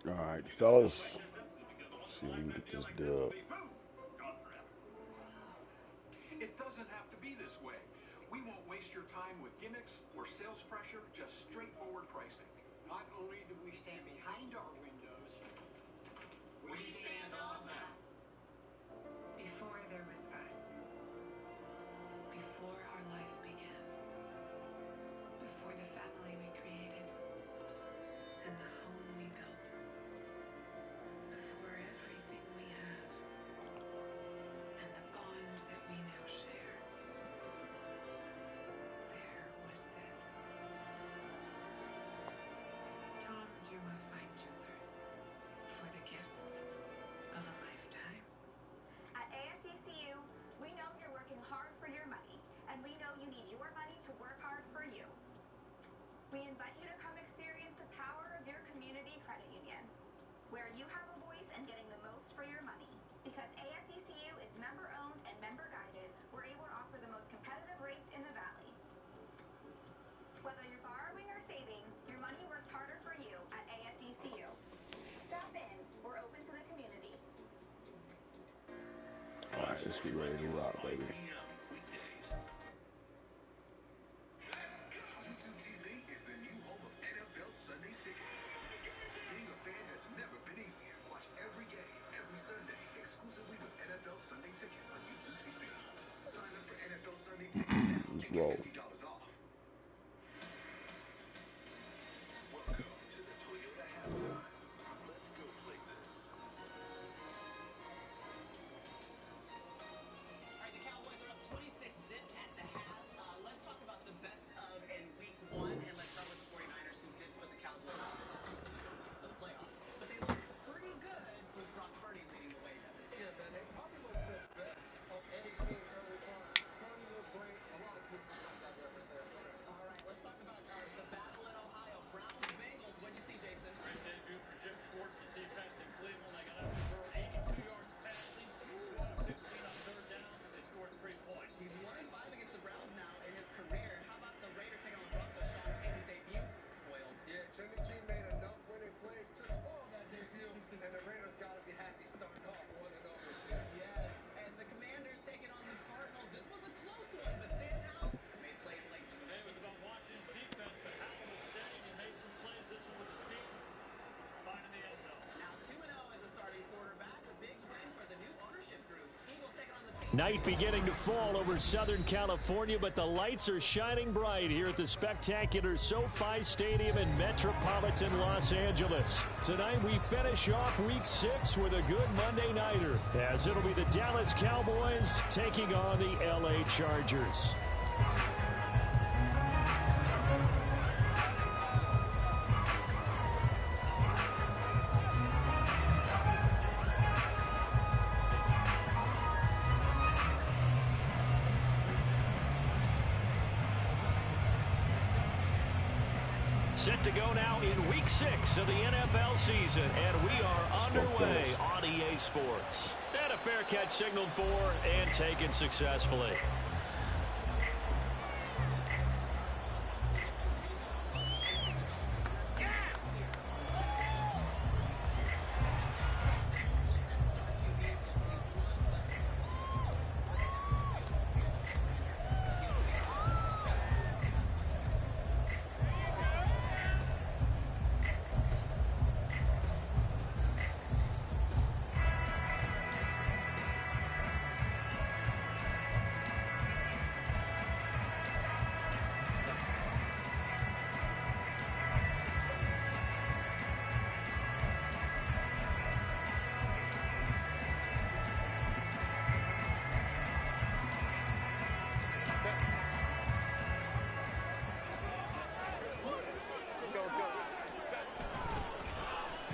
All right, fellas. Let's see if we can get this dub. It doesn't have to be this way. We won't waste your time with gimmicks or sales pressure, just straightforward pricing. Not only do we stand behind our windows, we stand on them. Before there was us, before our life began, before the family we created and the home we built, before everything we have and the bond that we now share, there was this. Tom drew a fine jewelers for the gifts of a lifetime. At ASECU, we know you're working hard for your money, and we know you need your money to work hard for you. We invite you to come experience the power of your community credit union, where you have a voice in getting the most for your money. Because ASECU is member-owned and member-guided, we're able to offer the most competitive rates in the Valley. Whether you're borrowing or saving, your money works harder for you at ASECU. Stop in. We're open to the community. All right, let's get ready to rock, baby. YouTube TV is the new home of NFL Sunday Ticket. Being a fan has never been easier. Watch every game, every Sunday, exclusively with NFL Sunday Ticket on YouTube TV. Sign up for NFL Sunday Ticket now and Let's get roll. $50 off. Welcome to the Toyota halftime. Let's go places. All right, the Cowboys are up 26-zip at the half. Let's talk about the best of in week one, and let's start with the 49ers, who did put the Cowboys in the playoffs. But they looked pretty good with Brock Purdy leading the way, Devin. Yeah, man, they probably looked the best of any team early on. Purdy looked great. A lot of beautiful runs I've ever said. All right, let's talk about the battle in Ohio. Browns-Bengals. What'd you see, Jason? Great debut for Jim Schwartz's defense in Cleveland. They got up to Burrow 82 yards passing, 2 out of 16 on third down. They scored 3 points. He's 1-5 against the Browns now in his career. How about the Raiders taking on the Broncos? Sean Payton's debut spoiled. Yeah, Jimmy G made enough winning plays to spoil that debut, and the Raiders got to be happy starting off 1-0 this year. Yes, and the Commanders taking on the Cardinals. This was a close one, but Sam Howell made plays late. Today was about Washington's defense, but Howell was steady and made some plays. This one with a steal. Finding the end zone. Now 2-0 as a starting quarterback. A big win for the new ownership group. Eagles taking on the Night beginning to fall over Southern California, but the lights are shining bright here at the spectacular SoFi Stadium in metropolitan Los Angeles. Tonight we finish off Week 6 with a good Monday nighter, as it'll be the Dallas Cowboys taking on the LA Chargers. Set to go now in Week 6 of the NFL season, and we are underway on EA Sports. And a fair catch signaled for and taken successfully.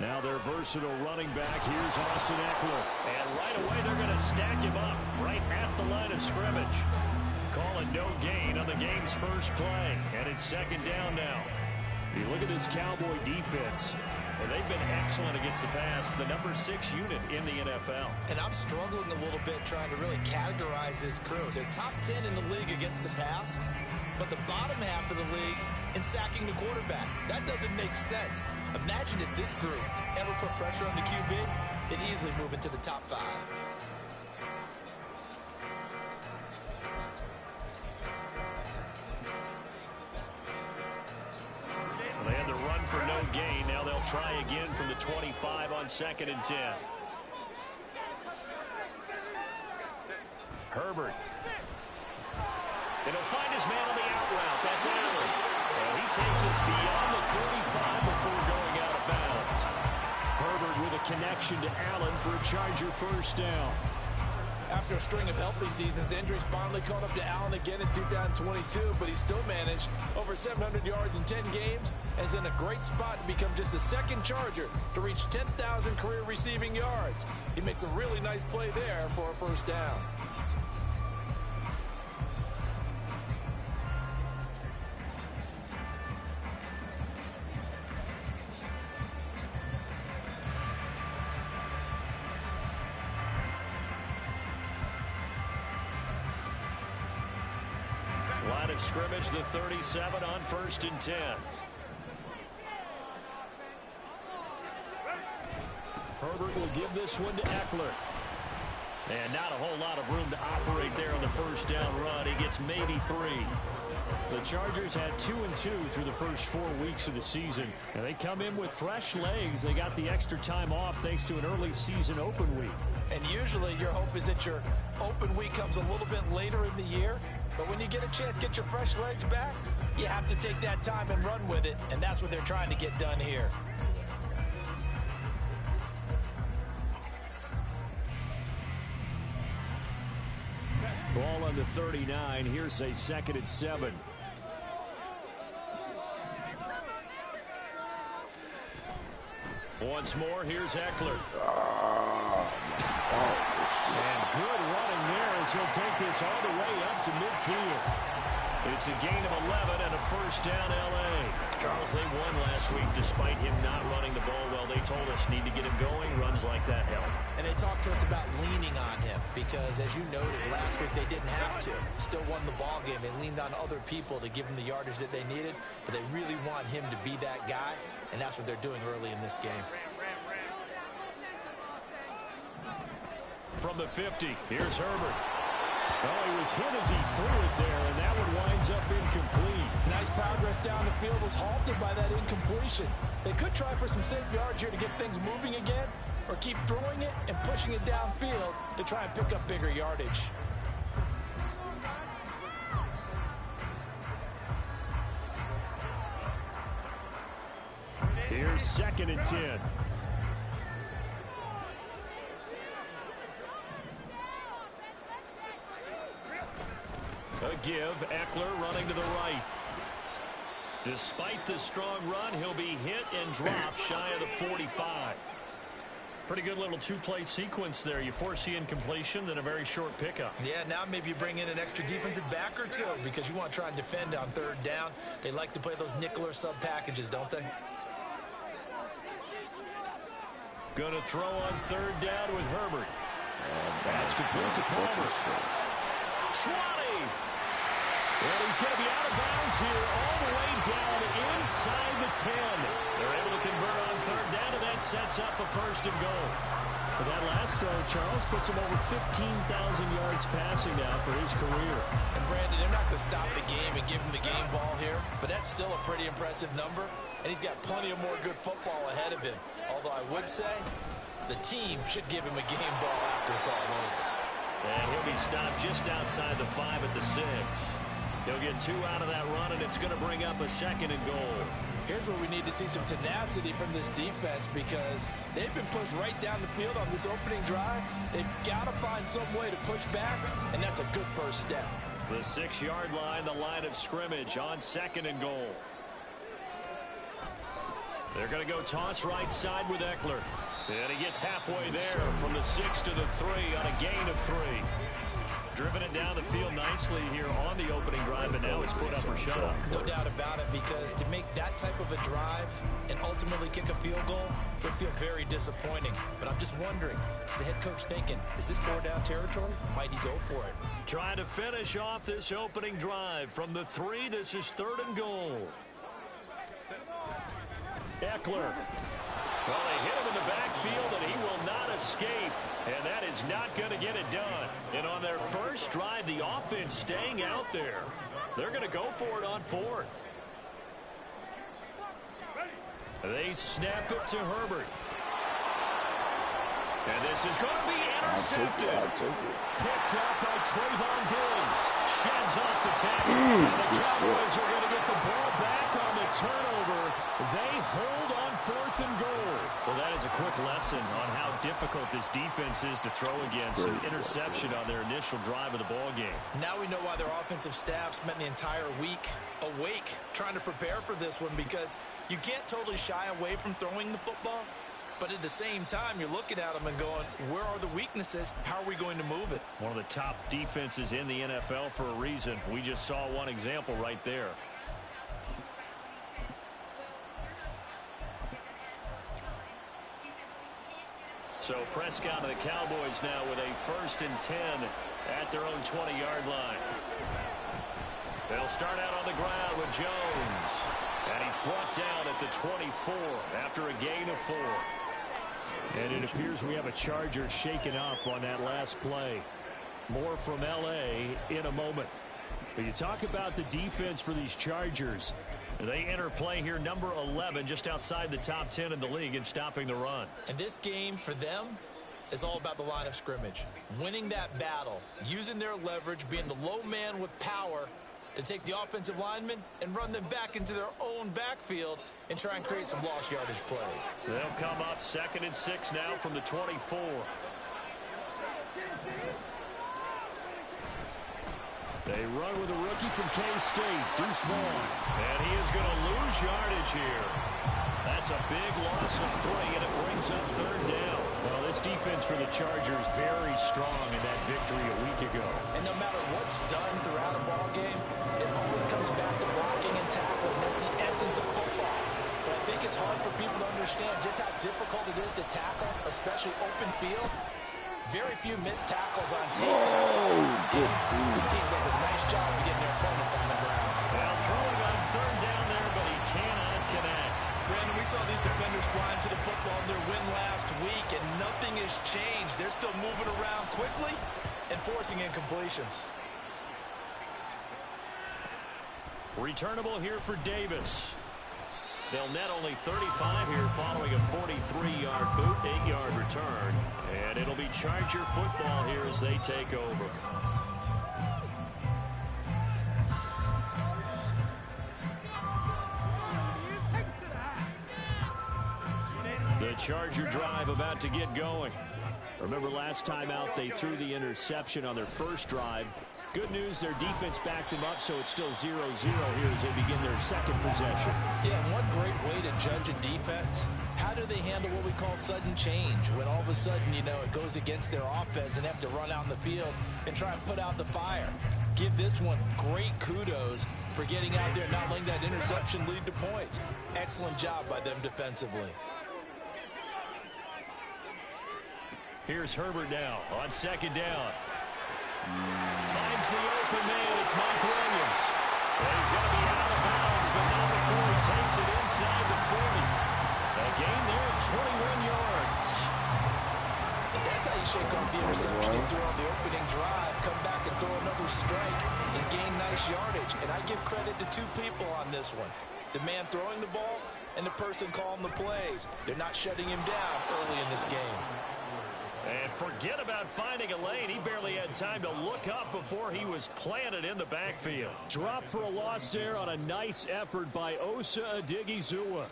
Now their versatile running back, here's Austin Eckler. And right away they're going to stack him up right at the line of scrimmage. Call it no gain on the game's first play. And it's second down now. You look at this Cowboy defense, and they've been excellent against the pass, the number 6 unit in the NFL. And I'm struggling a little bit trying to really categorize this crew. They're top 10 in the league against the pass, but the bottom half of the league in sacking the quarterback. That doesn't make sense. Imagine if this group ever put pressure on the QB, they'd easily move into the top 5. They had the run for no gain. Now they'll try again from the 25 on 2nd and 10. Herbert. And he'll find his man on the out route. That's Allen. And he takes us beyond the 35 before going out of bounds. Herbert with a connection to Allen for a Charger first down. After a string of healthy seasons, injuries finally caught up to Allen again in 2022, but he still managed over 700 yards in 10 games and is in a great spot to become just the second Charger to reach 10,000 career receiving yards. He makes a really nice play there for a first down. Line of scrimmage, the 37 on 1st and 10. Herbert will give this one to Eckler. And not a whole lot of room to operate there on the first down run. He gets maybe 3. The Chargers had 2-2 through the first 4 weeks of the season. And they come in with fresh legs. They got the extra time off thanks to an early season open week. And usually your hope is that your open week comes a little bit later in the year. But when you get a chance to get your fresh legs back, you have to take that time and run with it. And that's what they're trying to get done here. Ball on the 39. Here's a 2nd and 7. Once more, here's Eckler. And good running there as he'll take this all the way up to midfield. It's a gain of 11 and a first down, L.A. Charles, they won last week despite him not running the ball well. They told us need to get him going. Runs like that help. And they talked to us about leaning on him because, as you noted, last week they didn't have to. Still won the ball game. They leaned on other people to give them the yardage that they needed, but they really want him to be that guy, and that's what they're doing early in this game. From the 50, here's Herbert. Oh, he was hit as he threw it there, and that one winds up incomplete. Nice progress down the field was halted by that incompletion. They could try for some safe yards here to get things moving again, or keep throwing it and pushing it downfield to try and pick up bigger yardage. Here's 2nd and 10. A give, Eckler running to the right. Despite the strong run, he'll be hit and dropped shy of the 45. Pretty good little two-play sequence there. You force the incompletion, then a very short pickup. Yeah, now maybe you bring in an extra defensive back or two because you want to try and defend on 3rd down. They like to play those nickel or sub packages, don't they? Going to throw on 3rd down with Herbert. That's complete to Palmer. 20. Well, he's going to be out of bounds here all the way down inside the 10. They're able to convert on 3rd down, and that sets up a 1st and goal. But that last throw, Charles, puts him over 15,000 yards passing now for his career. And Brandon, they're not going to stop the game and give him the game ball here, but that's still a pretty impressive number, and he's got plenty of more good football ahead of him. Although I would say the team should give him a game ball after it's all over. And he'll be stopped just outside the 5 at the 6. He'll get 2 out of that run, and it's going to bring up a 2nd and goal. Here's where we need to see some tenacity from this defense because they've been pushed right down the field on this opening drive. They've got to find some way to push back, and that's a good first step. The 6-yard line, the line of scrimmage on 2nd and goal. They're going to go toss right side with Eckler. And he gets halfway there from the 6 to the 3 on a gain of 3. driven it down the field nicely here on the opening drive, and now it's put up or shut up. No doubt about it, because to make that type of a drive and ultimately kick a field goal would feel very disappointing. But I'm just wondering, is the head coach thinking, is this 4-down territory? Might he go for it? Trying to finish off this opening drive from the 3. This is 3rd and goal. Eckler. Well, they hit him in the backfield, and he will not escape. And that is not going to get it done. And on their first drive, the offense staying out there. They're going to go for it on 4th. They snap it to Herbert. And this is going to be intercepted. Picked up by Trayvon Diggs. Sheds off the tackle. And the Cowboys are going to get the ball back on the turnover. They hold on 4th and goal. Well, that is a quick lesson on how difficult this defense is to throw against. An interception on their initial drive of the ball game. Now we know why their offensive staff spent the entire week awake trying to prepare for this one, because you can't totally shy away from throwing the football. But at the same time, you're looking at them and going, where are the weaknesses? How are we going to move it? One of the top defenses in the NFL for a reason. We just saw one example right there. So Prescott and the Cowboys now with a 1st and 10 at their own 20-yard line. They'll start out on the ground with Jones. And he's brought down at the 24 after a gain of 4. And it appears we have a Charger shaken up on that last play. More from L.A. in a moment. But you talk about the defense for these Chargers. They enter play here number 11, just outside the top 10 in the league in stopping the run. And this game for them is all about the line of scrimmage. Winning that battle, using their leverage, being the low man with power to take the offensive linemen and run them back into their own backfield and try and create some lost yardage plays. They'll come up 2nd and 6 now from the 24. They run with a rookie from K-State, Deuce Vaughn. And he is going to lose yardage here. That's a big loss of 3, and it brings up 3rd down. Well, this defense for the Chargers very strong in that victory a week ago. And no matter what's done throughout a ball game, it always comes back to blocking and tackling. That's the essence of football. But I think it's hard for people to understand just how difficult it is to tackle, especially open field. Very few missed tackles on tape that I saw in this game. This team does a nice job of getting their opponents on the ground. Well, throwing on 3rd down there, but he cannot connect. Brandon, we saw these defenders flying to the football in their win last week, and nothing has changed. They're still moving around quickly and forcing incompletions. Returnable here for Davis. They'll net only 35 here following a 43-yard boot, 8-yard return. And it'll be Charger football here as they take over. The Charger drive about to get going. Remember last time out they threw the interception on their first drive. Good news, their defense backed them up, so it's still 0-0 here as they begin their second possession. Yeah, and one great way to judge a defense, how do they handle what we call sudden change? When all of a sudden, you know, it goes against their offense and they have to run out in the field and try and put out the fire. Give this one great kudos for getting out there and not letting that interception lead to points. Excellent job by them defensively. Here's Herbert now on 2nd down. Finds the open man. It's Mike Williams. And he's going to be out of bounds, but not before he takes it inside the 40. A gain there of 21 yards. That's how you shake off the interception you threw on the opening drive. Come back and throw another strike and gain nice yardage. And I give credit to 2 people on this one. The man throwing the ball and the person calling the plays. They're not shutting him down early in this game. And forget about finding a lane. He barely had time to look up before he was planted in the backfield. Drop for a loss there on a nice effort by Osa Odighizuwa.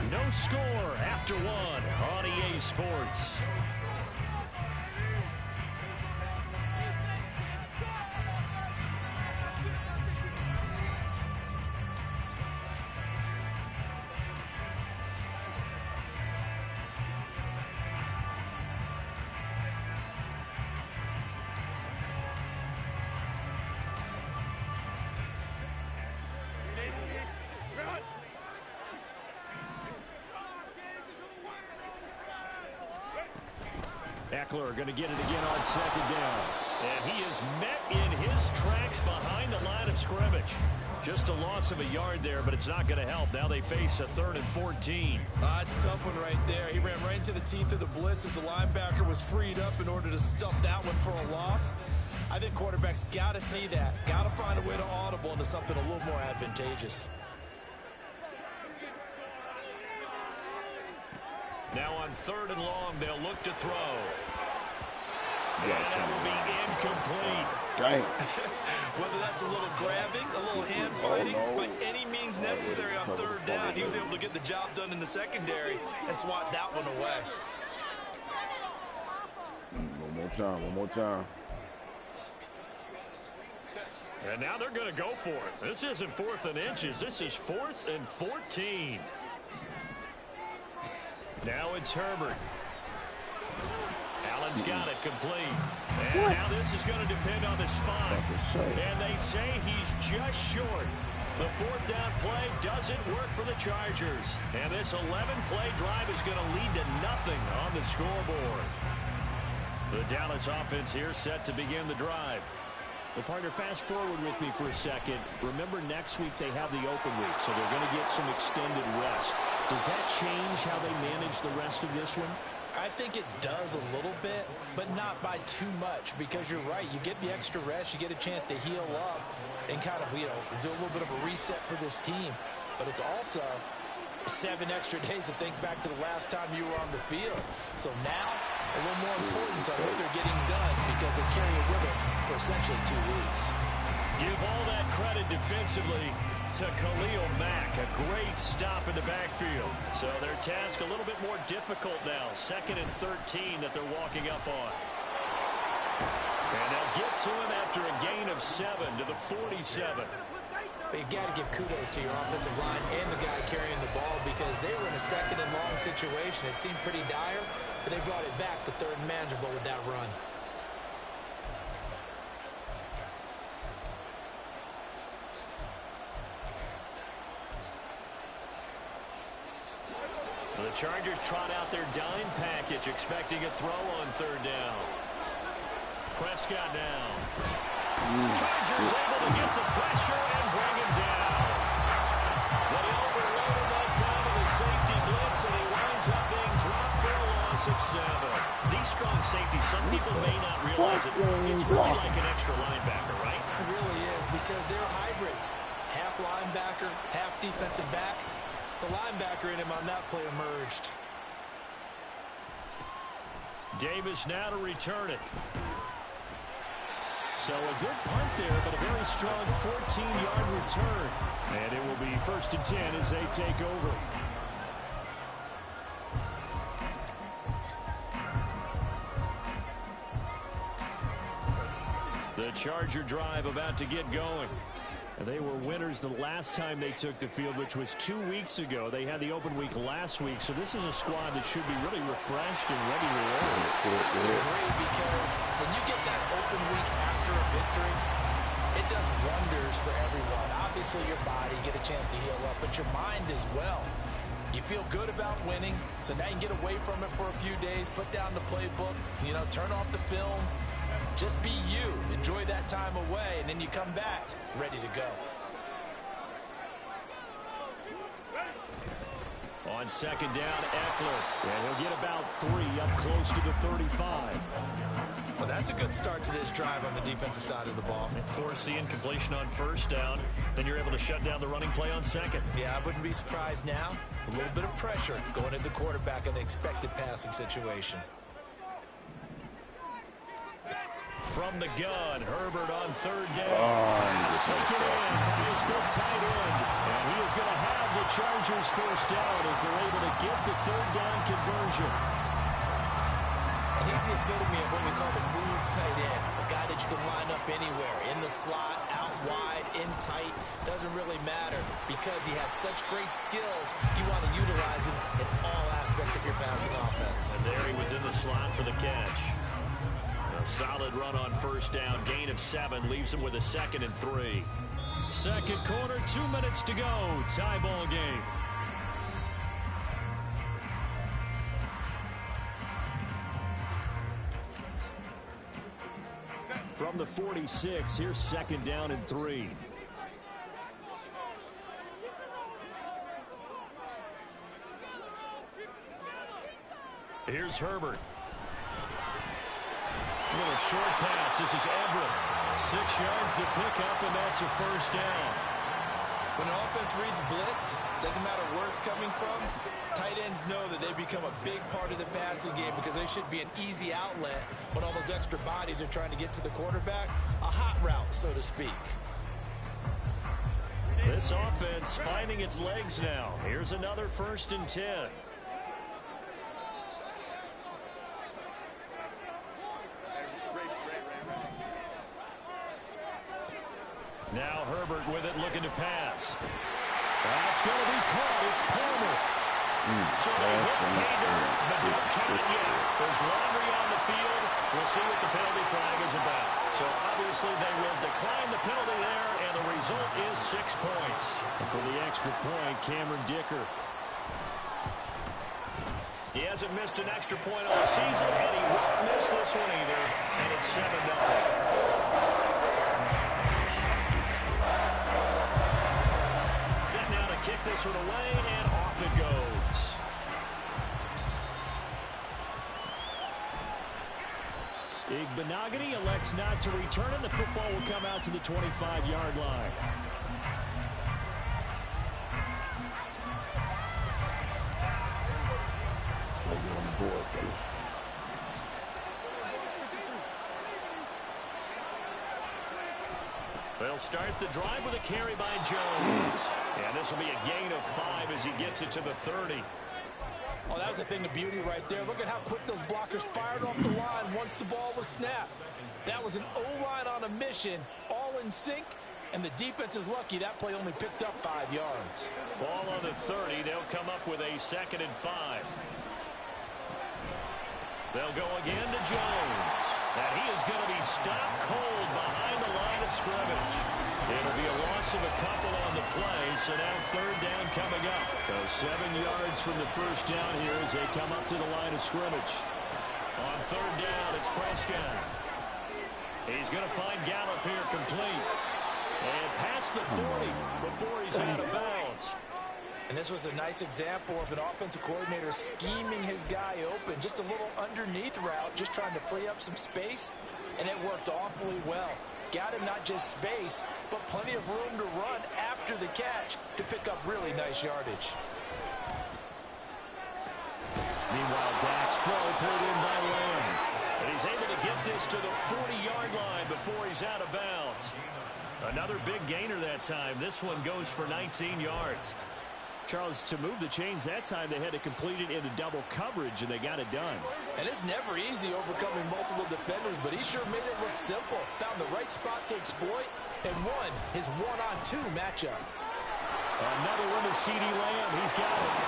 No score after 1 on EA Sports. Eckler going to get it again on second down. And he is met in his tracks behind the line of scrimmage. Just a loss of a yard there, but it's not going to help. Now they face a 3rd and 14. It's a tough one right there. He ran right into the teeth of the blitz as the linebacker was freed up in order to stump that one for a loss. I think quarterbacks got to see that. Got to find a way to audible into something a little more advantageous. Now on 3rd and long, they'll look to throw. And that will be incomplete. Dang. Whether that's a little grabbing, a little hand fighting, by any means necessary on 3rd down, he was able to get the job done in the secondary and swat that one away. One more time. And now they're going to go for it. This isn't 4th and inches. This is 4th and 14. Now it's Herbert. Allen's got it complete. And now this is going to depend on the spot. And they say he's just short. The 4th down play doesn't work for the Chargers. And this 11-play drive is going to lead to nothing on the scoreboard. The Dallas offense here set to begin the drive. Well, partner, fast forward with me for a second. Remember, next week they have the open week, so they're going to get some extended rest. Does that change how they manage the rest of this one? I think it does a little bit, but not by too much, because you're right. You get the extra rest, you get a chance to heal up and kind of, do a little bit of a reset for this team. But it's also 7 extra days to think back to the last time you were on the field. So now, a little more importance on what they're getting done, because they carry it with them for essentially 2 weeks. Give all that credit defensively to Khalil Mack. A great stop in the backfield. So their task a little bit more difficult now. 2nd and 13 that they're walking up on. And they'll get to him after a gain of 7 to the 47. But you got to give kudos to your offensive line and the guy carrying the ball, because they were in a 2nd and long situation. It seemed pretty dire, but they brought it back to 3rd and manageable with that run. The Chargers trot out their dime package, expecting a throw on 3rd down. Prescott down. Chargers able to get the pressure and bring him down. They overload him on time of the safety blitz, and he winds up being dropped for a loss of 7. These strong safeties, some people may not realize it. It's really like an extra linebacker, right? It really is, because they're hybrids. Half linebacker, half defensive back. The linebacker in him on that play emerged. Davis now to return it. So a good punt there, but a very strong 14-yard return. And it will be 1st and 10 as they take over. The Charger drive about to get going. They were winners the last time they took the field, which was 2 weeks ago. They had the open week last week, so this is a squad that should be really refreshed and ready to roll. I agree, because when you get that open week after a victory, it does wonders for everyone. Obviously, your body, get a chance to heal up, but your mind as well. You feel good about winning, so now you get away from it for a few days, put down the playbook, turn off the film. Just be you. Enjoy that time away, and then you come back ready to go. On 2nd down, Eckler. And he'll get about 3 up close to the 35. Well, that's a good start to this drive on the defensive side of the ball. Forcing completion on 1st down. Then you're able to shut down the running play on 2nd. Yeah, I wouldn't be surprised now. A little bit of pressure going at the quarterback in an expected passing situation. From the gun, Herbert on 3rd down. He's taken in by his big tight end. And he is going to have the Chargers 1st down as they're able to get the 3rd down conversion. And he's the epitome of what we call the move tight end. A guy that you can line up anywhere. In the slot, out wide, in tight. Doesn't really matter, because he has such great skills. You want to utilize him in all aspects of your passing offense. And there he was in the slot for the catch. A solid run on 1st down. Gain of 7 leaves him with a 2nd and 3. 2nd quarter, 2 minutes to go. Tie ball game. From the 46, here's 2nd down and 3. Here's Herbert. A little short pass. This is Everett. 6 yards the pickup, and that's a 1st down. When an offense reads blitz, doesn't matter where it's coming from, tight ends know that they become a big part of the passing game because they should be an easy outlet when all those extra bodies are trying to get to the quarterback. A hot route, so to speak. This offense finding its legs now. Here's another 1st and 10. Now Herbert with it, looking to pass. That's going to be caught. It's Palmer. So they hit Hader, but don't count it yet. There's laundry on the field. We'll see what the penalty flag is about. So obviously they will decline the penalty there, and the result is 6 points. And for the extra point, Cameron Dicker. He hasn't missed an extra point all season, and he won't miss this one either. And it's 7-0. Kick this one away, and off it goes. Igbenogany elects not to return it. The football will come out to the 25-yard line. They'll start the drive with a carry by Jones. And this will be a gain of 5 as he gets it to the 30. Oh, that was a thing of beauty right there. Look at how quick those blockers fired off the line once the ball was snapped. That was an O-line on a mission, all in sync, and the defense is lucky that play only picked up 5 yards. Ball on the 30. They'll come up with a 2nd and 5. They'll go again to Jones. And he is going to be stopped cold behind the line of scrimmage. It'll be a loss of a couple on the play, so now 3rd down coming up. So 7 yards from the 1st down here as they come up to the line of scrimmage. On 3rd down, it's Prescott. He's going to find Gallup here complete. And past the 40 before he's out of bounds. And this was a nice example of an offensive coordinator scheming his guy open. Just a little underneath route, just trying to free up some space, and it worked awfully well. Got him not just space, but plenty of room to run after the catch to pick up really nice yardage. Meanwhile, Dak's throw pulled in by Lamb. And he's able to get this to the 40-yard line before he's out of bounds. Another big gainer that time. This one goes for 19 yards. Charles, to move the chains that time, they had to complete it into double coverage, and they got it done. And it's never easy overcoming multiple defenders, but he sure made it look simple. Found the right spot to exploit and won his one-on-two matchup. Another one to C.D. Lamb. He's got it.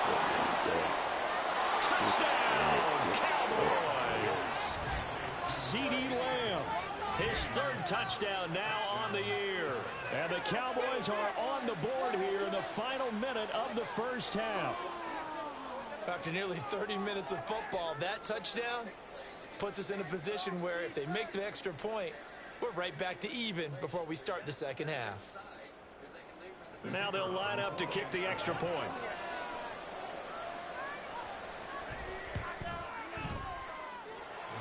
Touchdown, Cowboys. C.D. Lamb, his 3rd touchdown now on the year. And the Cowboys are on the board here in the final minute of the 1st half. After nearly 30 minutes of football, that touchdown puts us in a position where if they make the extra point, we're right back to even before we start the 2nd half. Now they'll line up to kick the extra point.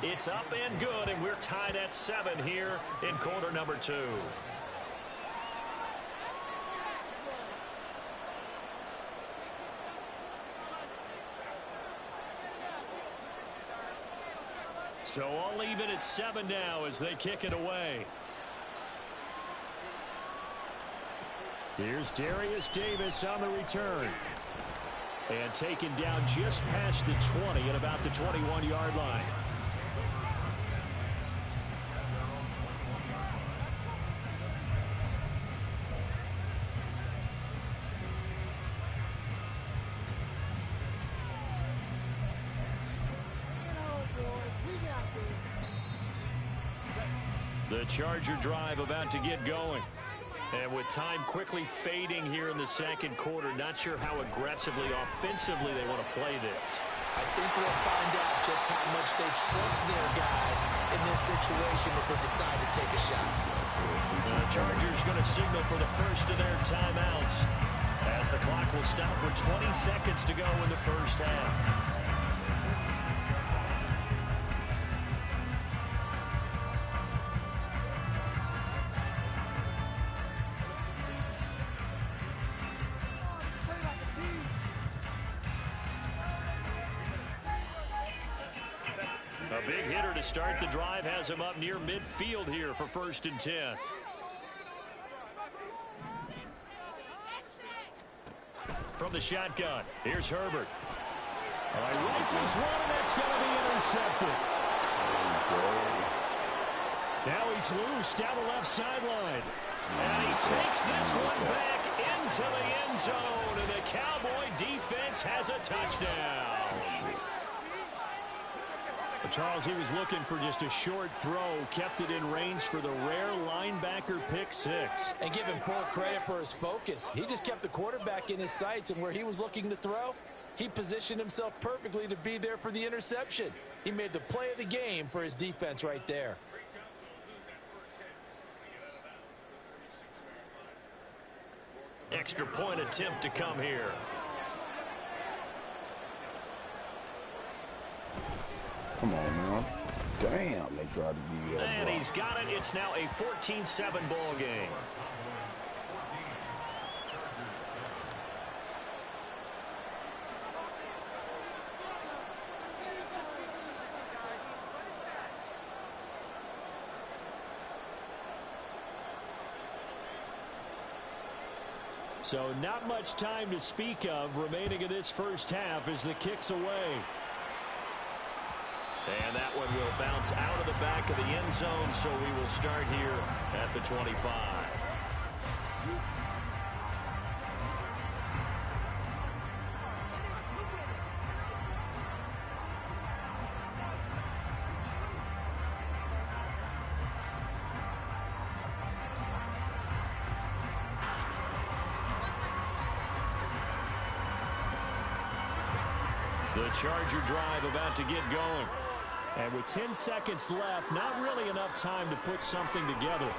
It's up and good, and we're tied at 7 here in quarter number 2. So all even at 7 now as they kick it away. Here's Darius Davis on the return. And taken down just past the 20 at about the 21-yard line. The Charger drive about to get going. And with time quickly fading here in the 2nd quarter, not sure how aggressively, offensively they want to play this. I think we'll find out just how much they trust their guys in this situation if they decide to take a shot. The Chargers going to signal for the first of their timeouts as the clock will stop with 20 seconds to go in the first half. A big hitter to start the drive has him up near midfield here for 1st and 10. From the shotgun, here's Herbert. Rifles one, and that's going to be intercepted. Now he's loose down the left sideline. And he takes this one back into the end zone, and the Cowboy defense has a touchdown. Charles, he was looking for just a short throw, kept it in range for the rare linebacker pick six. And give him full credit for his focus. He just kept the quarterback in his sights, and where he was looking to throw, he positioned himself perfectly to be there for the interception. He made the play of the game for his defense right there. Extra point attempt to come here. Come on, man. Damn, they tried to be and he's got it. It's now a 14-7 ball game. So not much time to speak of remaining in this first half as the kick's away. And that one will bounce out of the back of the end zone, so we will start here at the 25. The Charger drive about to get going. And with 10 seconds left, not really enough time to put something together.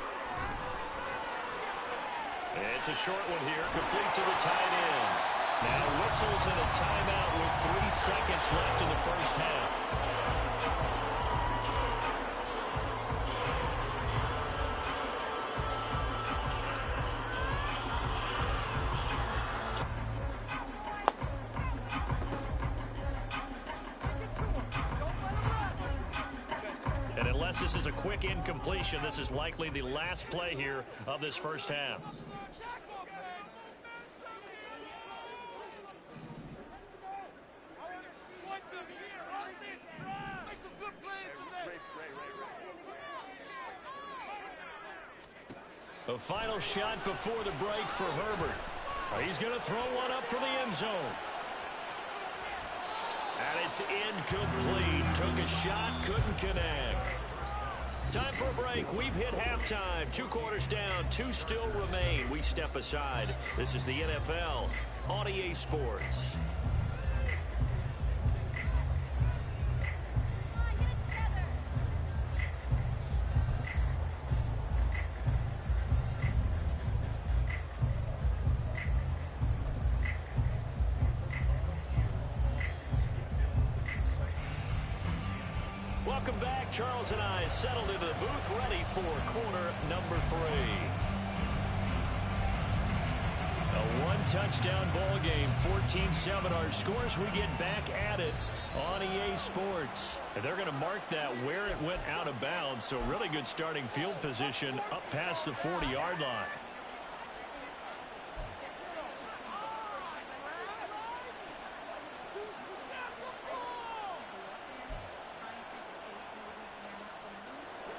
It's a short one here, complete to the tight end. Now whistles and a timeout with 3 seconds left in the first half. This is a quick incompletion. This is likely the last play here of this first half. A final shot before the break for Herbert. He's going to throw one up for the end zone. And it's incomplete. Took a shot, couldn't connect. Time for a break. We've hit halftime. 2 quarters down, 2 still remain. We step aside. This is the NFL on EA Sports. Welcome back. Charles and I settled into the booth, ready for quarter number 3. A 1-touchdown ball game, 14-7 our scores. We get back at it on EA Sports. And they're going to mark that where it went out of bounds, so really good starting field position up past the 40-yard line.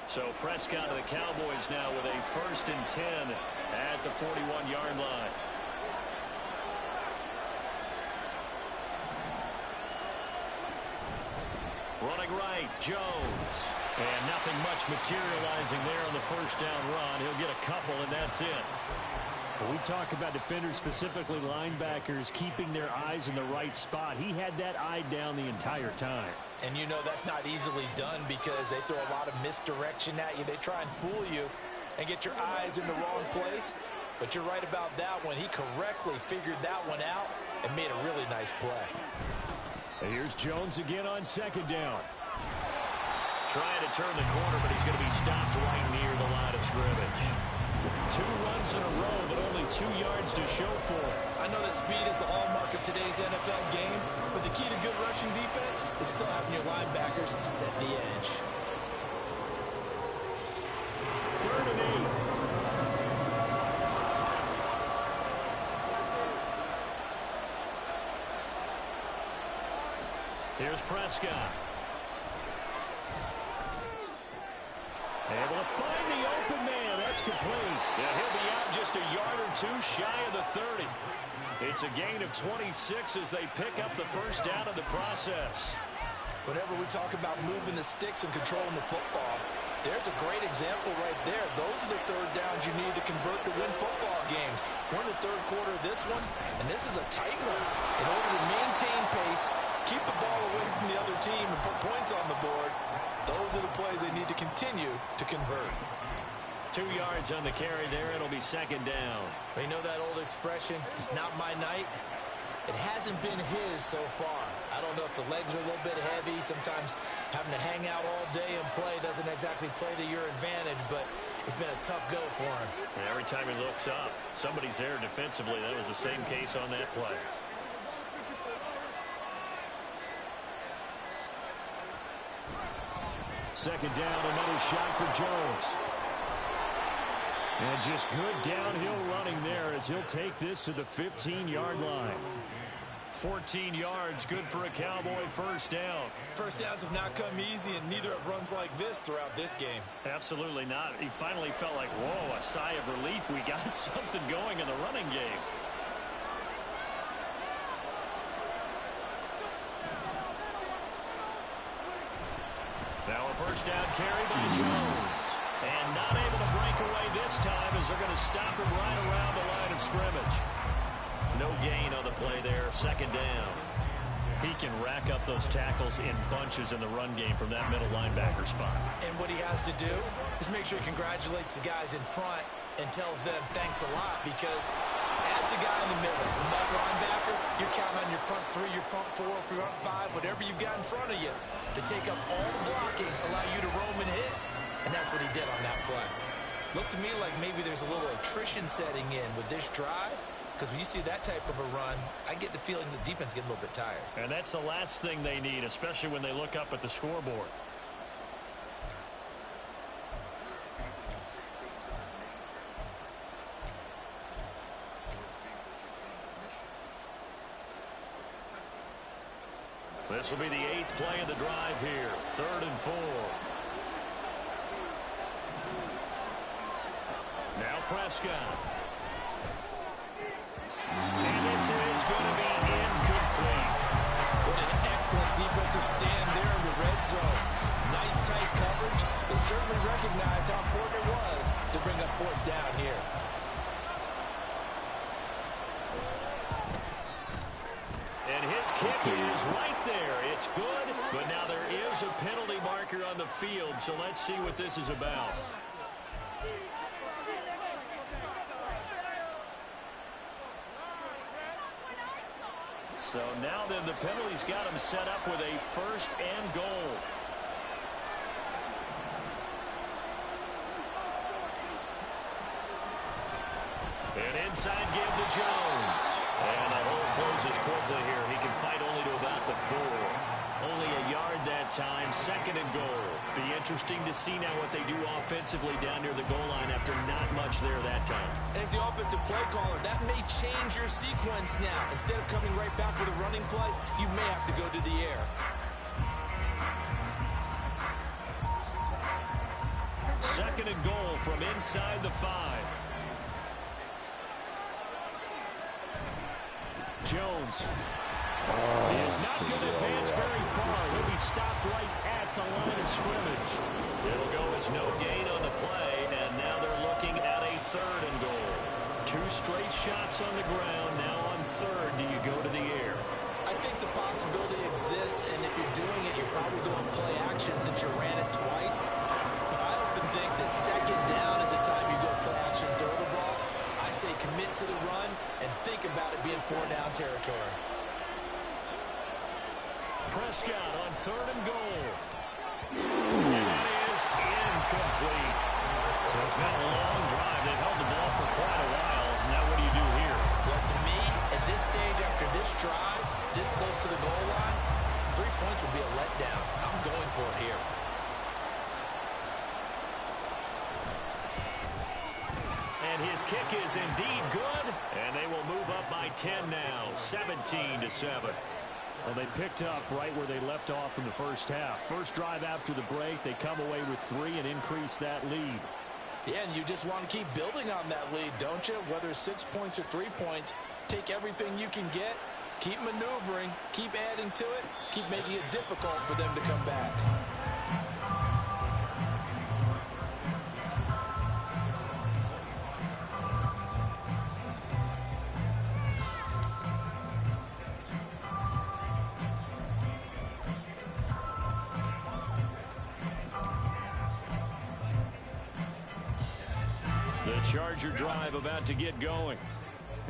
So Prescott of the Cowboys now with a 1st and 10 at the 41-yard line. Running right, Jones. And nothing much materializing there on the first down run. He'll get a couple, and that's it. When we talk about defenders, specifically linebackers, keeping their eyes in the right spot, he had that eye down the entire time. And you know that's not easily done because they throw a lot of misdirection at you. They try and fool you and get your eyes in the wrong place. But you're right about that one. He correctly figured that one out and made a really nice play. And here's Jones again on second down. Trying to turn the corner, but he's going to be stopped right near the line of scrimmage. 2 runs in a row, but only 2 yards to show for it. I know that speed is the hallmark of today's NFL game, but the key to good rushing defense is still having your linebackers set the edge. 3rd and 8. Here's Prescott. Able to find the open man. That's complete. Yeah, he'll be out just a yard or 2 shy of the 30. It's a gain of 26 as they pick up the first down in the process. Whenever we talk about moving the sticks and controlling the football, there's a great example right there. Those are the 3rd downs you need to convert to win football games. We're in the 3rd quarter of this one, and this is a tight one. In order to maintain pace, keep the ball away from the other team, and put points on the board, those are the plays they need to continue to convert. 2 yards on the carry there. It'll be 2nd down. You know that old expression, it's not my night? It hasn't been his so far. I don't know if the legs are a little bit heavy. Sometimes having to hang out all day and play doesn't exactly play to your advantage, but it's been a tough go for him. And every time he looks up, somebody's there defensively. That was the same case on that play. Second down, another shot for Jones. And just good downhill running there as he'll take this to the 15-yard line. 14 yards, good for a Cowboy first down. First downs have not come easy, and neither have runs like this throughout this game. Absolutely not. He finally felt like, whoa, a sigh of relief. We got something going in the running game. Now a first down carry by Jones. And not able to break away this time as they're going to stop him right around the line of scrimmage. No gain on the play there. 2nd down. He can rack up those tackles in bunches in the run game from that middle linebacker spot. And what he has to do is make sure he congratulates the guys in front and tells them thanks a lot, because as the guy in the middle, the middle linebacker, you're counting on your front 3, your front 4, your front 5, whatever you've got in front of you to take up all the blocking, allow you to roam and hit. And that's what he did on that play. Looks to me like maybe there's a little attrition setting in with this drive, because when you see that type of a run, I get the feeling the defense getting a little bit tired. And that's the last thing they need, especially when they look up at the scoreboard. This will be the 8th play of the drive here. 3rd and 4. Now Prescott. And this is going to be incomplete. What an excellent defensive stand there in the red zone. Nice tight coverage. They certainly recognized how important it was to bring up 4th down here. And his kick is right there. It's good, but now there is a penalty marker on the field, so let's see what this is about. So now then the penalty's got him set up with a 1st and goal. And inside give to Jones. And the hole closes quickly here. He can fight only to about the 4. Only a yard that time. 2nd and goal. Be interesting to see now what they do offensively down near the goal line after not much there that time. As the offensive play caller, that may change your sequence now. Instead of coming right back with a running play, you may have to go to the air. 2nd and goal from inside the 5. Jones is not going to advance very far. He'll be stopped right at the line of scrimmage. It'll go as no gain on the play, and now they're looking at a 3rd and goal. 2 2 straight shots on the ground. Now on 3rd, do you go to the air? I think the possibility exists, and if you're doing it, you're probably going play action since you ran it twice. But I often think that 2nd down is a time you go play action and throw the ball. I say commit to the run and think about it being 4-down territory. Prescott on 3rd and goal. And that is incomplete. So it's been a long drive. They've held the ball for quite a while. Now what do you do here? Well, to me, at this stage, after this drive, this close to the goal line, 3 points will be a letdown. I'm going for it here. And his kick is indeed good. And they will move up by 10 now, 17-7. Well, they picked up right where they left off in the first half. First drive after the break, they come away with 3 and increase that lead. Yeah, and you just want to keep building on that lead, don't you? Whether it's 6 points or 3 points, take everything you can get, keep maneuvering, keep adding to it, keep making it difficult for them to come back. Charger drive about to get going.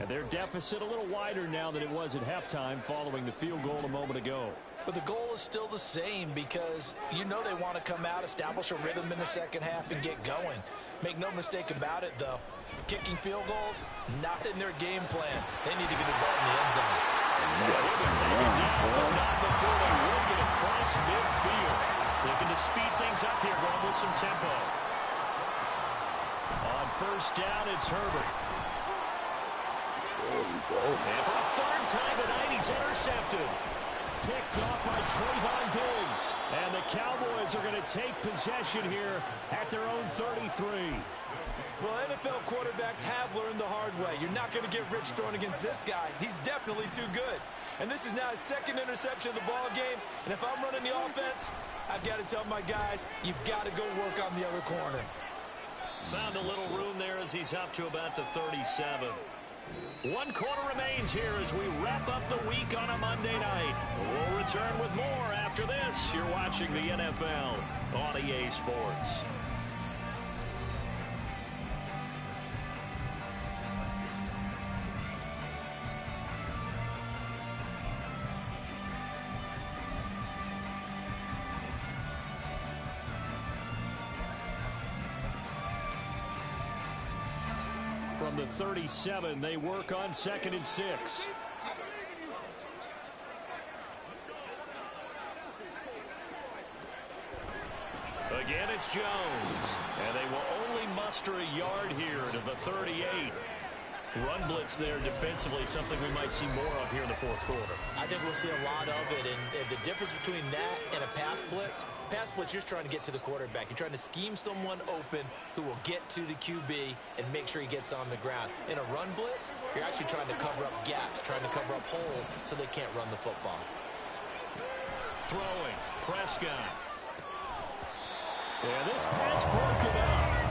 And their deficit a little wider now than it was at halftime following the field goal a moment ago. But the goal is still the same because you know they want to come out, establish a rhythm in the second half, and get going. Make no mistake about it, though. Kicking field goals, not in their game plan. They need to get the ball in the end zone. They've been taken down, but not before they work it across midfield. Looking to speed things up here, going with some tempo. On 1st down, it's Herbert. And for a 3rd time tonight, he's intercepted. Picked off by Trayvon Diggs. And the Cowboys are going to take possession here at their own 33. Well, NFL quarterbacks have learned the hard way. You're not going to get rich throwing against this guy. He's definitely too good. And this is now his 2nd interception of the ball game. And if I'm running the offense, I've got to tell my guys, you've got to go work on the other corner. Found a little room there as he's up to about the 37. 1 quarter remains here as we wrap up the week on a Monday night. We'll return with more after this. You're watching the NFL on EA Sports. From the 37, they work on 2nd and 6. Again, it's Jones. And they will only muster a yard here to the 38. Run blitz there defensively, something we might see more of here in the 4th quarter. I think we'll see a lot of it, and the difference between that and a pass blitz, you're just trying to get to the quarterback. You're trying to scheme someone open who will get to the QB and make sure he gets on the ground. In a run blitz, you're actually trying to cover up gaps, trying to cover up holes so they can't run the football. Throwing, Prescott. Yeah, this pass broken up.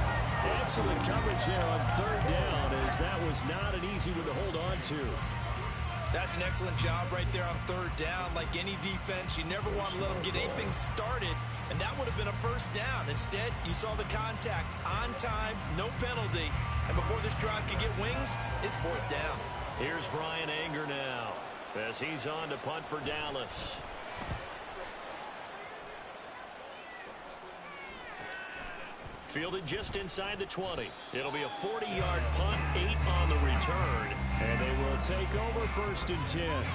Excellent coverage there on 3rd down, as that was not an easy one to hold on to. That's an excellent job right there on 3rd down. Like any defense, you never want to let them get anything started, and that would have been a 1st down. Instead, you saw the contact on time, no penalty, and before this drive could get wings, it's 4th down. Here's Brian Anger now as he's on to punt for Dallas. Fielded just inside the 20. It'll be a 40-yard punt, 8 on the return, and they will take over 1st and 10.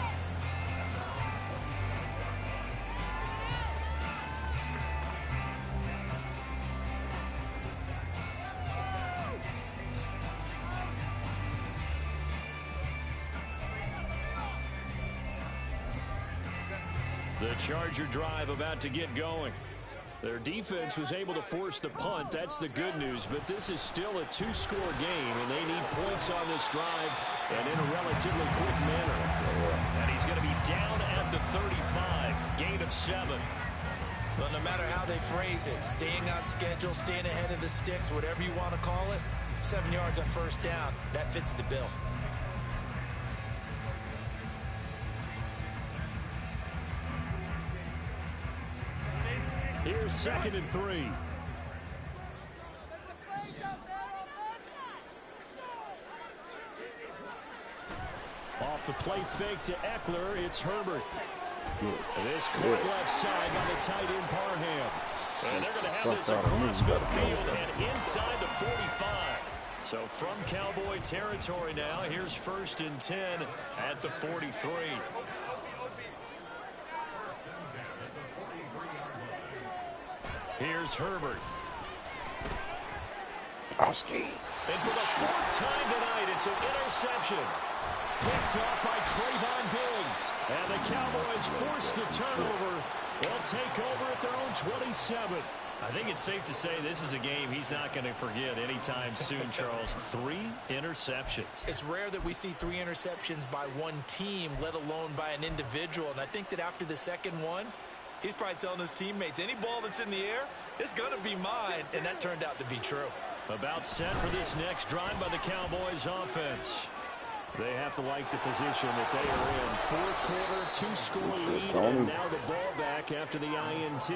The Charger drive about to get going. Their defense was able to force the punt. That's the good news. But this is still a 2-score game, and they need points on this drive and in a relatively quick manner. And he's going to be down at the 35, gain of 7. Well, no matter how they phrase it, staying on schedule, staying ahead of the sticks, whatever you want to call it, 7 yards on first down. That fits the bill. Here's 2nd and 3. Off the play fake to Eckler, it's Herbert. This caught left side by the tight end Parham. And they're going to have this across midfield and inside the 45. So from Cowboy territory now, here's 1st and 10 at the 43. Here's Herbert. Oski. And for the 4th time tonight, it's an interception. Picked off by Trayvon Diggs. And the Cowboys force the turnover. They'll take over at their own 27. I think it's safe to say this is a game he's not going to forget anytime soon, Charles. 3 interceptions. It's rare that we see 3 interceptions by one team, let alone by an individual. And I think that after the second one, he's probably telling his teammates, any ball that's in the air, it's going to be mine. And that turned out to be true. About set for this next drive by the Cowboys offense. They have to like the position that they are in. 4th quarter, 2-score lead, and now the ball back after the INT.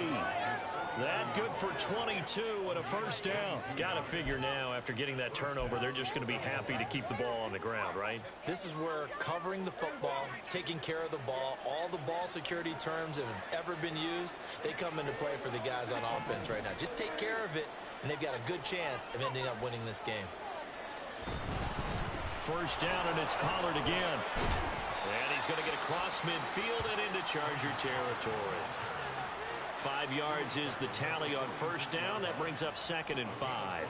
That good for 22 and a first down. Got to figure now, after getting that turnover, they're just going to be happy to keep the ball on the ground, right? This is where covering the football, taking care of the ball, all the ball security terms that have ever been used, they come into play for the guys on offense right now. Just take care of it, and they've got a good chance of ending up winning this game. First down, and it's Pollard again. And he's going to get across midfield and into Charger territory. 5 yards is the tally on first down. That brings up 2nd and 5.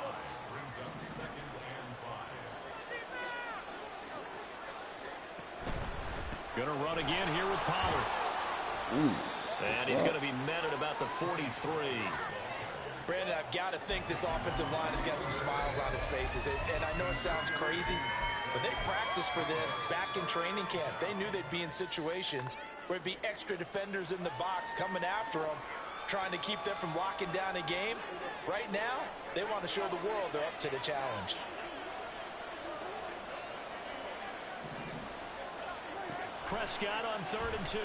Going to run again here with Pollard. And he's going to be met at about the 43. Brandon, I've got to think this offensive line has got some smiles on its faces. And I know it sounds crazy, but they practiced for this back in training camp. They knew they'd be in situations where it'd be extra defenders in the box coming after them, trying to keep them from locking down a game. Right now, they want to show the world they're up to the challenge. Prescott on 3rd and 2.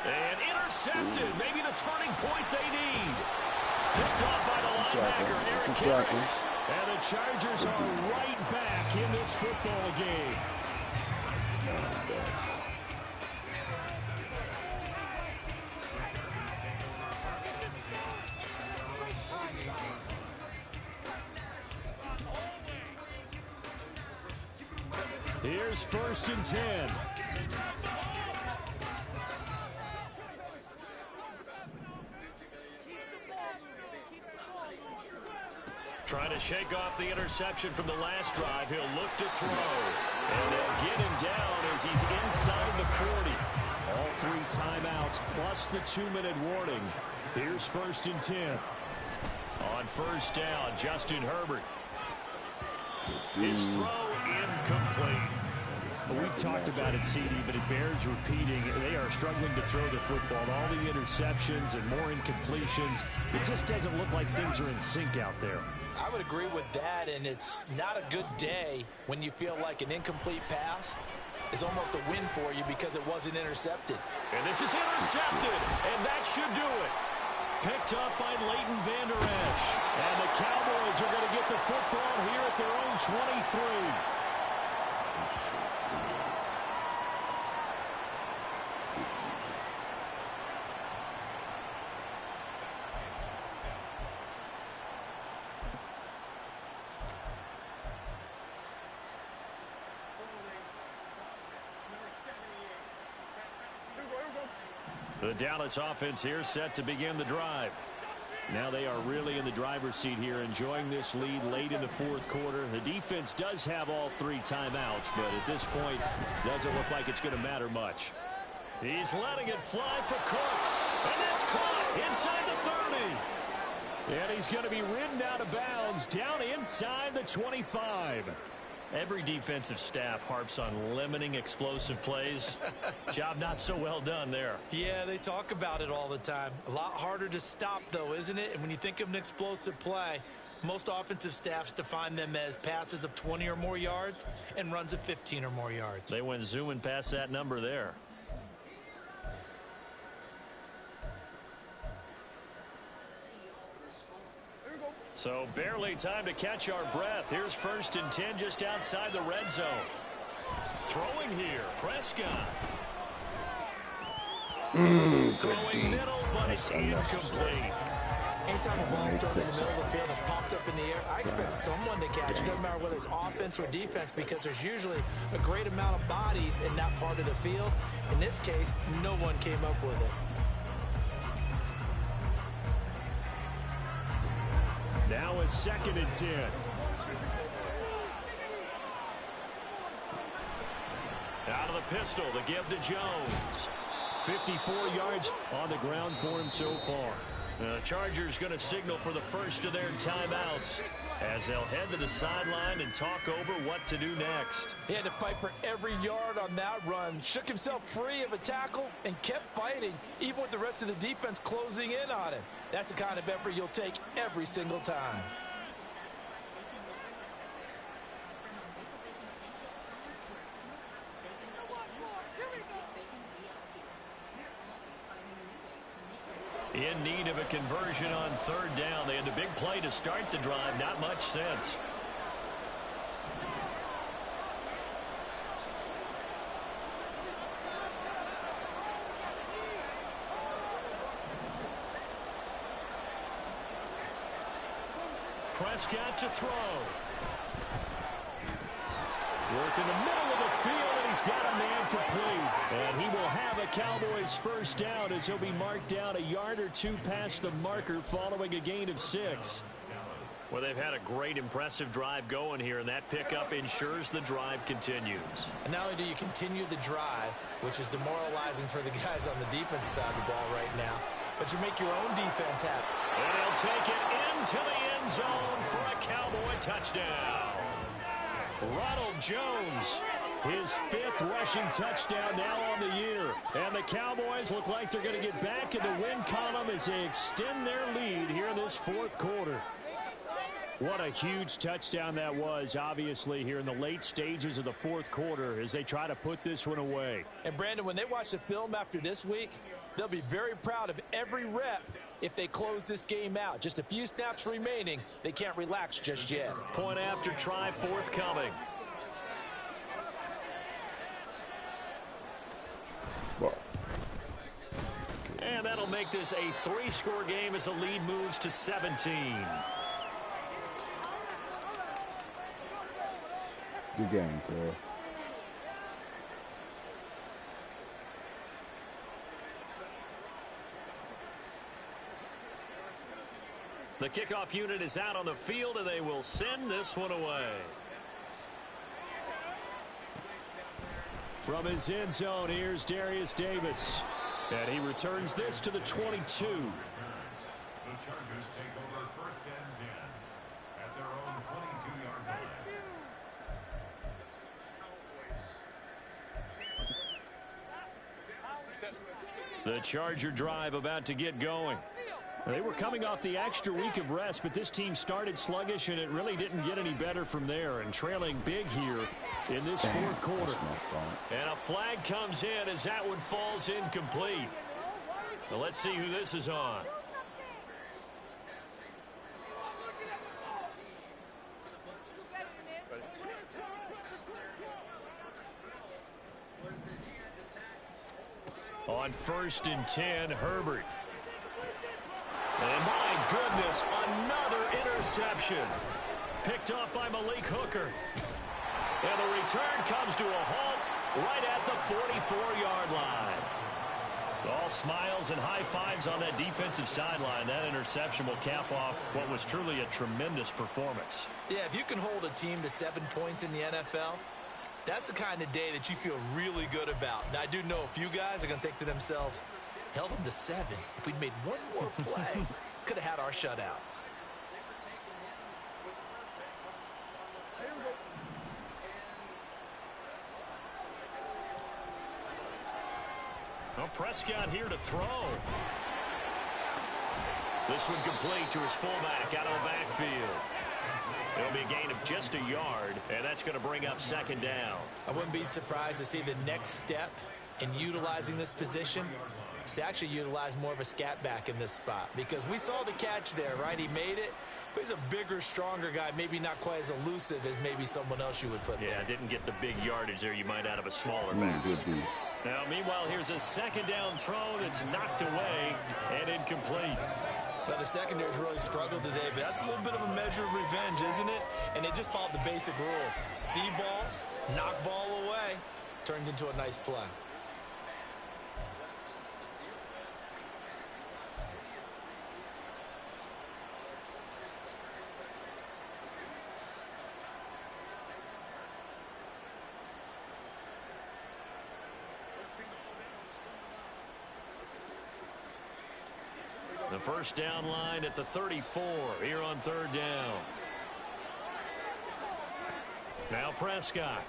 And intercepted. Maybe the turning point they need. Picked off by the linebacker, Eric Harris. And the Chargers are right back in this football game. Here's 1st and 10. Trying to shake off the interception from the last drive. He'll look to throw. And they'll get him down as he's inside the 40. All 3 timeouts plus the 2-minute warning. Here's 1st and 10. On first down, Justin Herbert. His throw incomplete. We've talked about it, CD, but it bears repeating. They are struggling to throw the football. All the interceptions and more incompletions. It just doesn't look like things are in sync out there. I would agree with that, and it's not a good day when you feel like an incomplete pass is almost a win for you because it wasn't intercepted. And this is intercepted, and that should do it. Picked up by Leighton Vander Esch. And the Cowboys are going to get the football here at their own 23. The Dallas offense here set to begin the drive. Now they are really in the driver's seat here, enjoying this lead late in the 4th quarter. The defense does have all 3 timeouts, but at this point, doesn't look like it's going to matter much. He's letting it fly for Cooks, and that's caught inside the 30. And he's going to be ridden out of bounds down inside the 25. Every defensive staff harps on limiting explosive plays. Job not so well done there. Yeah, they talk about it all the time. A lot harder to stop, though, isn't it? And when you think of an explosive play, Most offensive staffs define them as passes of 20 or more yards and runs of 15 or more yards. They went zooming past that number there. So barely time to catch our breath. Here's 1st and 10 just outside the red zone. Throwing here, Prescott. Throwing middle, but it's incomplete. Anytime a ball's thrown in the middle of the field, it's popped up in the air, I expect someone to catch it. Doesn't matter whether it's offense or defense, because there's usually a great amount of bodies in that part of the field. In this case, no one came up with it. Now it's 2nd and 10. Out of the pistol, the give to Jones. 54 yards on the ground for him so far. The Chargers going to signal for the first of their timeouts as they'll head to the sideline and talk over what to do next. He had to fight for every yard on that run. Shook himself free of a tackle and kept fighting, even with the rest of the defense closing in on him. That's the kind of effort you'll take every single time. In need of a conversion on 3rd down. They had the big play to start the drive. Not much sense. Prescott to throw. Work in the middle of the field, and he's got a man complete. And he will have a Cowboys first down as he'll be marked down a yard or two past the marker following a gain of 6. Well, they've had a great, impressive drive going here, and that pickup ensures the drive continues. And not only do you continue the drive, which is demoralizing for the guys on the defense side of the ball right now, but you make your own defense happy. And he'll take it into the end zone for a Cowboy touchdown. Ronald Jones, his 5th rushing touchdown now on the year. And the Cowboys look like they're going to get back in the win column as they extend their lead here in this 4th quarter. What a huge touchdown that was, obviously, here in the late stages of the 4th quarter as they try to put this one away. And, Brandon, when they watch the film after this week, they'll be very proud of every rep if they close this game out. Just a few snaps remaining. They can't relax just yet. Point after try forthcoming. And that'll make this a 3-score game as the lead moves to 17. Good game, Cole. The kickoff unit is out on the field, and they will send this one away. From his end zone, here's Darius Davis. And he returns this to the 22. The Chargers take over 1st and 10 at their own 22-yard line. The Charger drive about to get going. They were coming off the extra week of rest, but this team started sluggish, and it really didn't get any better from there. And trailing big here in this 4th quarter. And a flag comes in as that one falls incomplete. Well, let's see who this is on. On 1st and 10, Herbert. And my goodness, another interception. Picked off by Malik Hooker. And the return comes to a halt right at the 44-yard line. All smiles and high fives on that defensive sideline. That interception will cap off what was truly a tremendous performance. Yeah, if you can hold a team to 7 points in the NFL, that's the kind of day that you feel really good about. Now, I do know a few guys are going to think to themselves, held them to 7. If we'd made one more play, could have had our shutout. Well, Prescott here to throw. This one complete to his fullback out of the backfield. It'll be a gain of just a yard, and that's going to bring up second down. I wouldn't be surprised to see the next step in utilizing this position is to actually utilize more of a scat back in this spot, because we saw the catch there, right? He made it, but he's a bigger, stronger guy, maybe not quite as elusive as maybe someone else you would put there. Yeah, didn't get the big yardage there you might out of a smaller back. Now, meanwhile, here's a second down throw that's knocked away and incomplete. Well, the secondary's really struggled today, but that's a little bit of a measure of revenge, isn't it? And they just followed the basic rules. See ball, knock ball away, turns into a nice play. The first down line at the 34 here on third down. Now Prescott.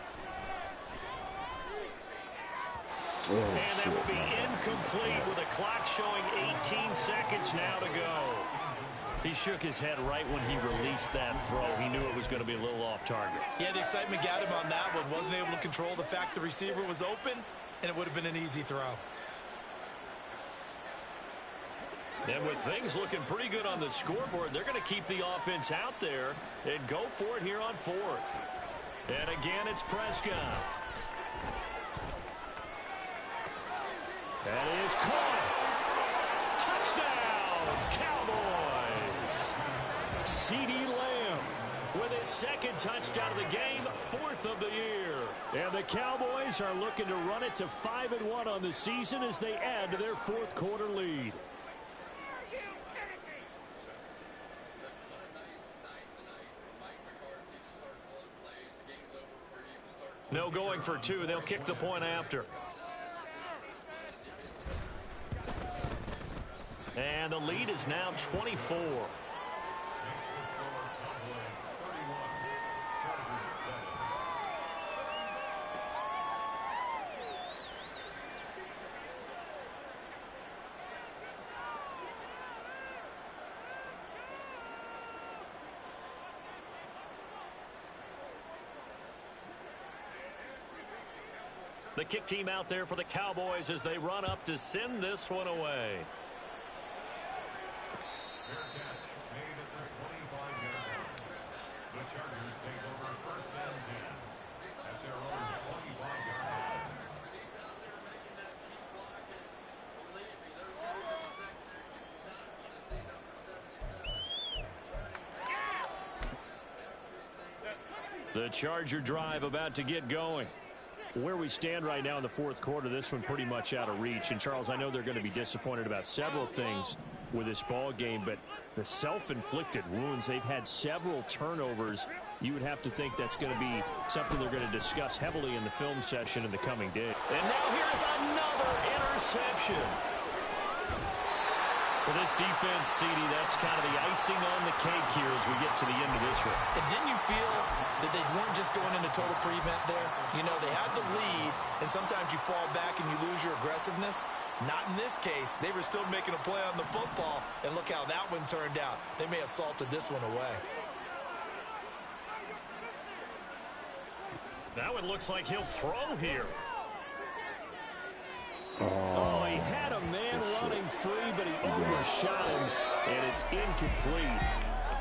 And that will be incomplete with a clock showing 18 seconds now to go. He shook his head right when he released that throw. He knew it was going to be a little off target. Yeah, the excitement got him on that one. Wasn't able to control the fact the receiver was open, and it would have been an easy throw. And with things looking pretty good on the scoreboard, they're going to keep the offense out there and go for it here on fourth. And again, it's Prescott. That is caught. Touchdown, Cowboys. CeeDee Lamb with his second touchdown of the game, fourth of the year. And the Cowboys are looking to run it to 5-1 on the season as they add to their fourth quarter lead. No going for two. They'll kick the point after. And the lead is now 24. The kick team out there for the Cowboys as they run up to send this one away. Fair catch made at the 25-yard line. The Chargers take over first and 10 at their own 25-yard line. The Charger drive about to get going. Where we stand right now in the fourth quarter, this one pretty much out of reach. And, Charles, I know they're going to be disappointed about several things with this ball game, but the self-inflicted wounds, they've had several turnovers. You would have to think that's going to be something they're going to discuss heavily in the film session in the coming day. And now here's another interception. For this defense, CeeDee, that's kind of the icing on the cake here as we get to the end of this one. And didn't you feel that they weren't just going into total prevent there? You know, they had the lead, and sometimes you fall back and you lose your aggressiveness. Not in this case. They were still making a play on the football, and look how that one turned out. They may have salted this one away. That one looks like he'll throw here. Oh, he had a man running free, but he overshot him, and it's incomplete.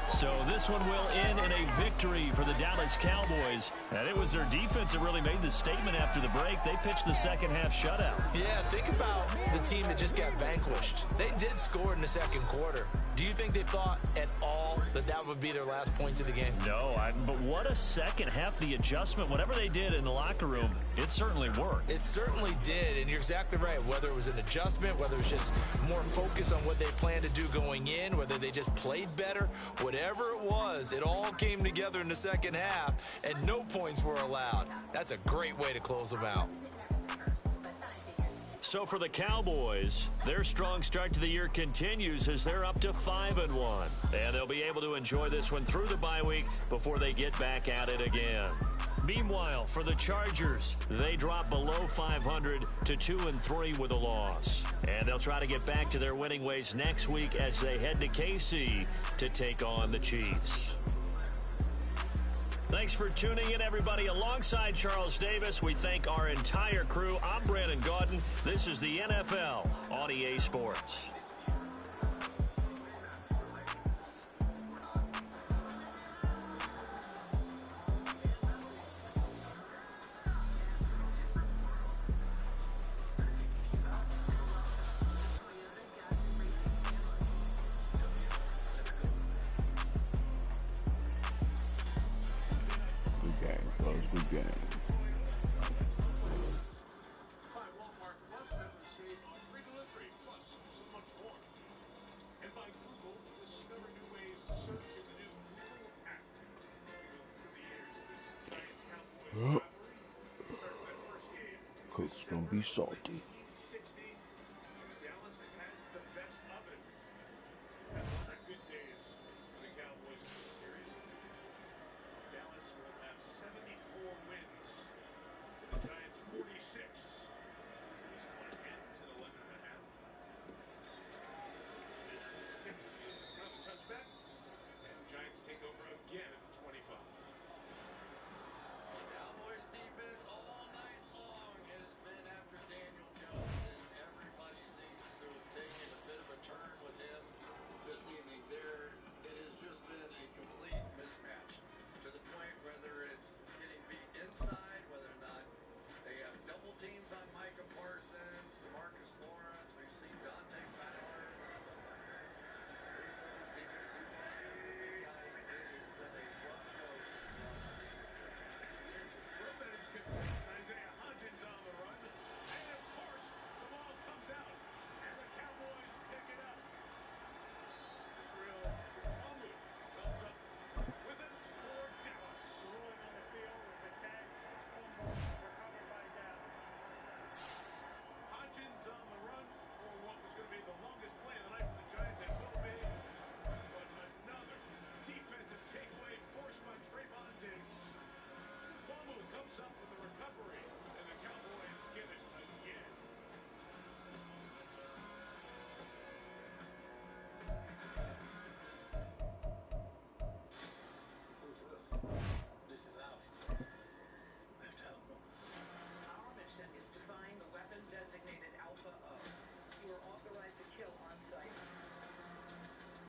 So this one will end in a victory for the Dallas Cowboys. And it was their defense that really made the statement after the break. They pitched the second half shutout. Yeah, think about the team that just got vanquished. They did score in the second quarter. Do you think they thought at all that that would be their last points of the game? No, but what a second half. The adjustment, whatever they did in the locker room, it certainly worked. It certainly did, and you're exactly right. Whether it was an adjustment, whether it was just more focus on what they planned to do going in, whether they just played better, whatever it was, it all came together in the second half, and no points were allowed. That's a great way to close them out. So for the Cowboys, their strong start to the year continues as they're up to 5-1. And they'll be able to enjoy this one through the bye week before they get back at it again. Meanwhile, for the Chargers, they drop below 500 to 2-3 with a loss. And they'll try to get back to their winning ways next week as they head to KC to take on the Chiefs. Thanks for tuning in, everybody. Alongside Charles Davis, we thank our entire crew. I'm Brandon Gaudin. This is the NFL on EA Sports. Good game. By Walmart Plus, members save on free delivery, plus so much more. And by Google, discover new ways to search in the new Google app. Through the years of this Giants-Cowboys rivalry, start with that first game. Cook's gonna be salty.